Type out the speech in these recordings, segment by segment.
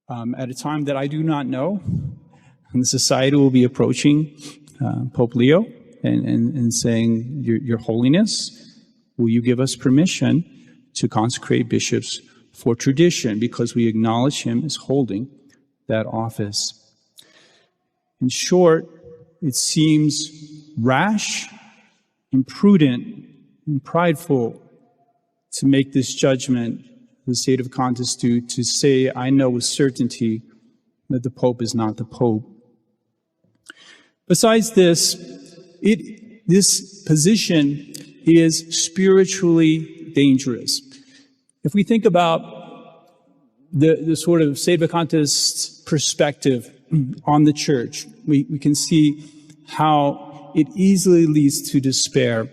at a time that I do not know, and the society will be approaching Pope Leo and saying, Your Holiness, will you give us permission to consecrate bishops for tradition, because we acknowledge him as holding that office. In short, it seems rash, imprudent, and prideful to make this judgment, the Sedevacantists do, to say, I know with certainty that the Pope is not the Pope. Besides this, this position is spiritually dangerous. If we think about the sort of Sedevacantist perspective on the church, we can see how it easily leads to despair.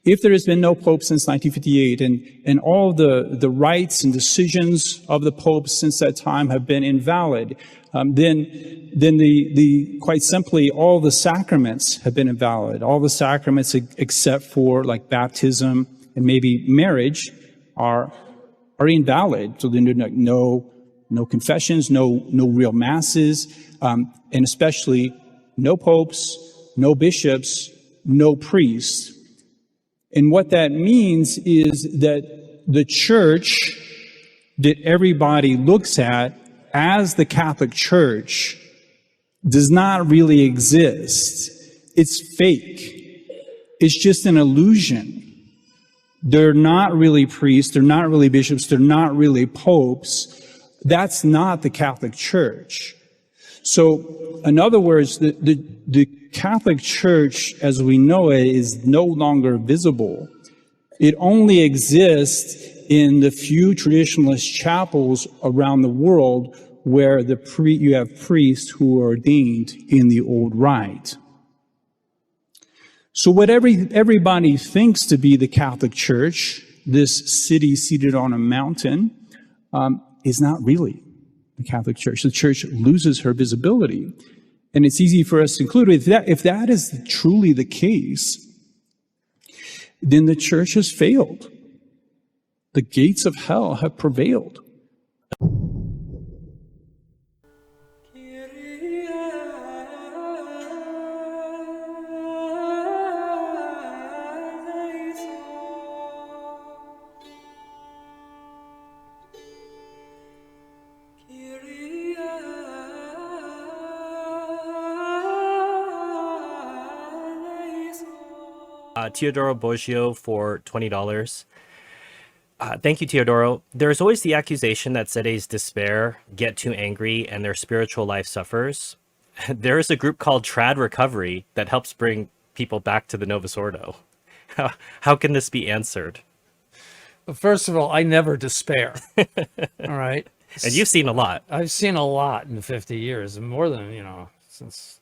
If there has been no pope since 1958, and all the rights and decisions of the pope since that time have been invalid, then quite simply, all the sacraments have been invalid. All the sacraments except for like baptism and maybe marriage are invalid. So then there's no confessions, no real masses, and especially no popes, no bishops, no priests. And what that means is that the church that everybody looks at as the Catholic Church does not really exist. It's fake. It's just an illusion. They're not really priests, they're not really bishops, they're not really popes. That's not the Catholic Church. So, in other words, the Catholic Church as we know it is no longer visible. It only exists in the few traditionalist chapels around the world where you have priests who are ordained in the old rite. So what everybody thinks to be the Catholic Church, this city seated on a mountain, is not really the Catholic Church. The Church loses her visibility. And it's easy for us to conclude if that is truly the case, then the Church has failed. The gates of hell have prevailed. Teodoro Boggio for $20. Thank you, Teodoro. There's always the accusation that Sedes despair, get too angry, and their spiritual life suffers. There is a group called Trad Recovery that helps bring people back to the Novus Ordo. How can this be answered? Well, first of all, I never despair. All right. And you've seen a lot. I've seen a lot in 50 years, more than, since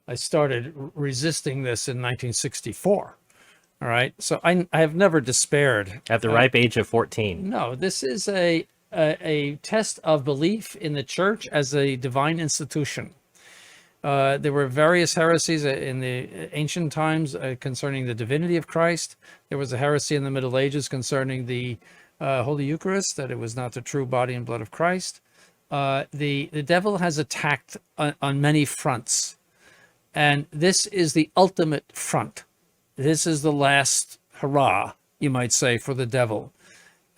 I started resisting this in 1964. All right. So I have never despaired. At the ripe age of 14. No, this is a test of belief in the church as a divine institution. There were various heresies in the ancient times concerning the divinity of Christ. There was a heresy in the Middle Ages concerning the Holy Eucharist, that it was not the true body and blood of Christ. The devil has attacked on many fronts. And this is the ultimate front. This is the last hurrah, you might say, for the devil.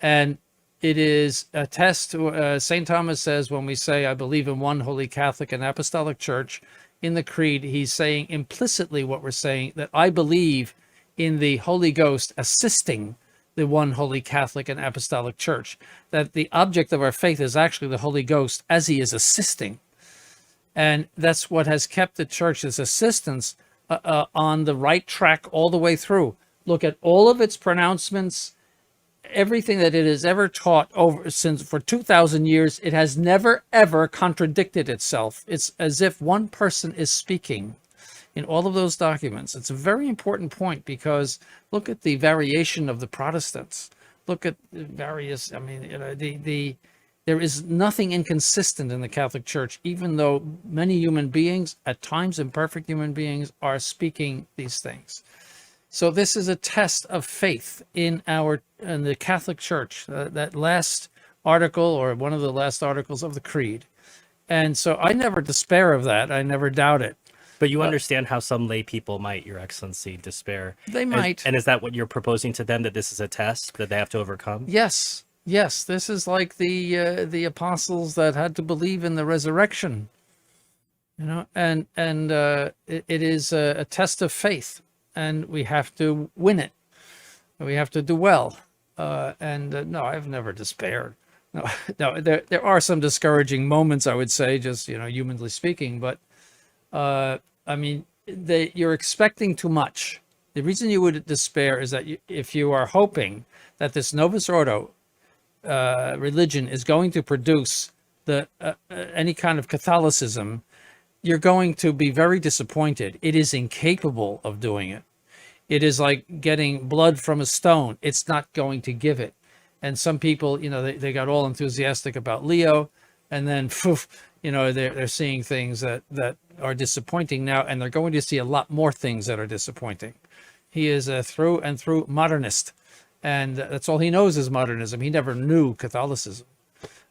And it is a test. St. Thomas says when we say, I believe in one holy Catholic and Apostolic Church, in the Creed, he's saying implicitly what we're saying, that I believe in the Holy Ghost assisting the one holy Catholic and Apostolic Church, that the object of our faith is actually the Holy Ghost as he is assisting. And that's what has kept the church's assistance on the right track all the way through. Look at all of its pronouncements, everything that it has ever taught for 2,000 years. It has never, ever contradicted itself. It's as if one person is speaking in all of those documents. It's a very important point, because look at the variation of the Protestants. Look at the various, there is nothing inconsistent in the Catholic Church, even though many human beings, at times imperfect human beings, are speaking these things. So this is a test of faith in the Catholic Church, that last article or one of the last articles of the creed. And so I never despair of that. I never doubt it. But you understand how some lay people might, Your Excellency, despair. They might. And is that what you're proposing to them, that this is a test that they have to overcome? Yes, yes. This is like the apostles that had to believe in the resurrection, and it is a test of faith, and we have to win it. We have to do well. No, I've never despaired. No, no. There are some discouraging moments, I would say, just humanly speaking, but I mean, you're expecting too much. The reason you would despair is that if you are hoping that this Novus Ordo religion is going to produce any kind of Catholicism, you're going to be very disappointed. It is incapable of doing it. It is like getting blood from a stone. It's not going to give it. And some people, they got all enthusiastic about Leo, and then, poof, they're seeing things that are disappointing now, and they're going to see a lot more things that are disappointing. He is a through and through modernist, and that's all he knows is modernism. He never knew Catholicism,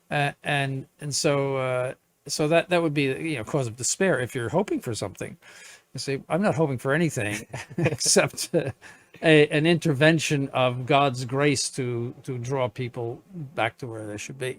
and so that would be cause of despair if you're hoping for something. You say, I'm not hoping for anything except an intervention of God's grace to draw people back to where they should be.